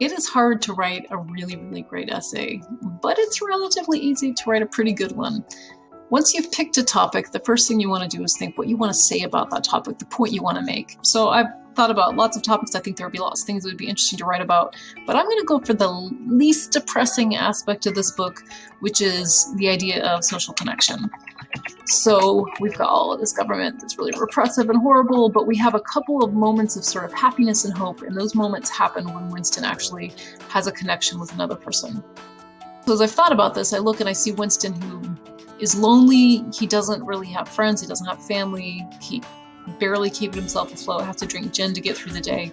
It is hard to write a really, really great essay, but it's relatively easy to write a pretty good one. Once you've picked a topic, the first thing you want to do is think what you want to say about that topic, the point you want to make. So I've thought about lots of topics. I think there would be lots of things that would be interesting to write about, but I'm going to go for the least depressing aspect of this book, which is the idea of social connection. So we've got all of this government that's really repressive and horrible, but we have a couple of moments of sort of happiness and hope, and those moments happen when Winston actually has a connection with another person. So as I've thought about this, I look and I see Winston who is lonely. He doesn't really have friends. He doesn't have family. He barely keeps himself afloat, has to drink gin to get through the day.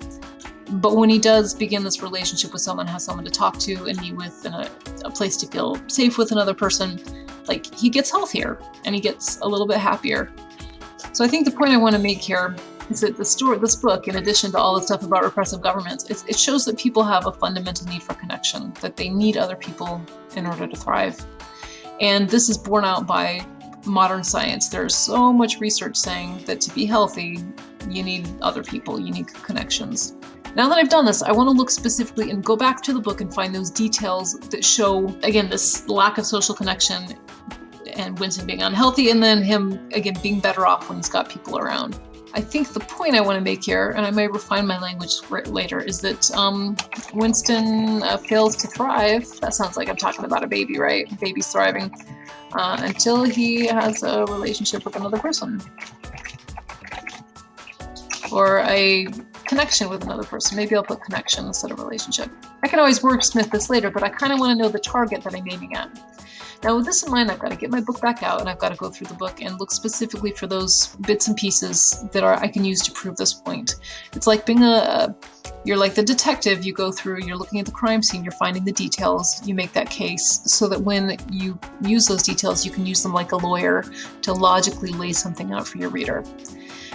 But when he does begin this relationship with someone, has someone to talk to and meet with, and a place to feel safe with another person, like, he gets healthier and he gets a little bit happier. So I think the point I want to make here is that this book, in addition to all the stuff about repressive governments, it shows that people have a fundamental need for connection, that they need other people in order to thrive. And this is borne out by modern science. There's so much research saying that to be healthy, you need other people, you need connections. Now that I've done this, I want to look specifically and go back to the book and find those details that show, again, this lack of social connection and Winston being unhealthy, and then him, again, being better off when he's got people around. I think the point I want to make here, and I may refine my language later, is that Winston fails to thrive. That sounds like I'm talking about a baby, right? Baby's thriving until he has a relationship with another person. Or a connection with another person. Maybe I'll put connection instead of relationship. I can always wordsmith this later, but I kind of want to know the target that I'm aiming at. Now, with this in mind, I've got to get my book back out and I've got to go through the book and look specifically for those bits and pieces that I can use to prove this point. It's like being you're like the detective. You go through, you're looking at the crime scene, you're finding the details, you make that case so that when you use those details, you can use them like a lawyer to logically lay something out for your reader.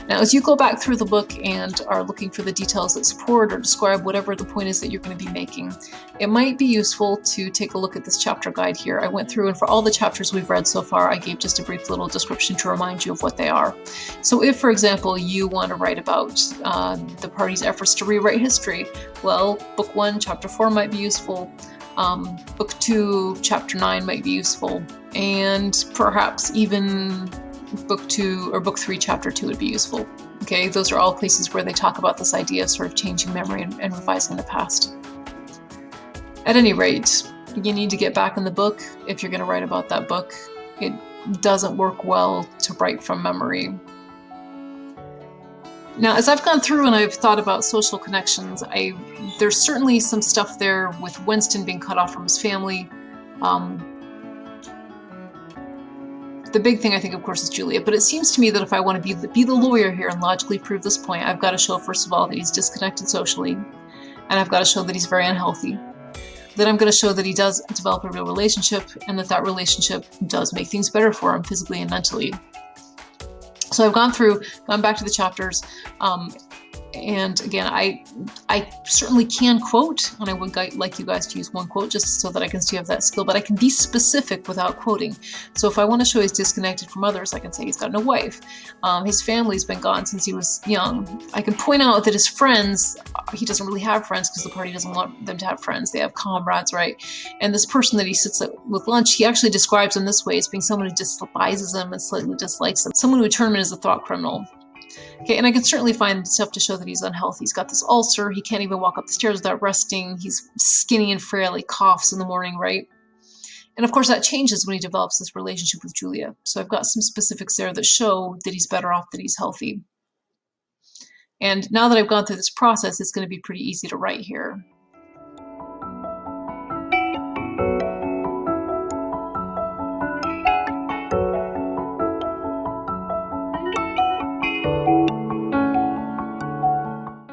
Now, as you go back through the book and are looking for the details that support or describe whatever the point is that you're going to be making, it might be useful to take a look at this chapter guide here. I went through, and for all the chapters we've read so far, I gave just a brief little description to remind you of what they are. So if, for example, you want to write about the party's efforts to rewrite history, well, book 1, chapter 4 might be useful. Book 2, chapter 9 might be useful. And perhaps even book 2 or book 3, chapter 2 would be useful. Okay, those are all places where they talk about this idea of sort of changing memory and revising the past. At any rate, you need to get back in the book if you're going to write about that book. It doesn't work well to write from memory. Now, as I've gone through and I've thought about social connections, there's certainly some stuff there with Winston being cut off from his family. The big thing, I think, of course, is Julia. But it seems to me that if I want to be the lawyer here and logically prove this point, I've got to show, first of all, that he's disconnected socially, and I've got to show that he's very unhealthy. Then I'm going to show that he does develop a real relationship, and that relationship does make things better for him physically and mentally. So I've gone back to the chapters, and again, I certainly can quote, and I would like you guys to use one quote just so that I can still have that skill, but I can be specific without quoting. So if I want to show he's disconnected from others, I can say he's got no wife. His family's been gone since he was young. I can point out that his friends, he doesn't really have friends because the party doesn't want them to have friends. They have comrades, right? And this person that he sits with lunch, he actually describes him this way as being someone who despises him and slightly dislikes him, someone who would turn him in as a thought criminal. Okay, and I can certainly find stuff to show that he's unhealthy. He's got this ulcer. He can't even walk up the stairs without resting. He's skinny and frail. He coughs in the morning, right? And of course, that changes when he develops this relationship with Julia. So I've got some specifics there that show that he's better off, that he's healthy. And now that I've gone through this process, it's going to be pretty easy to write here.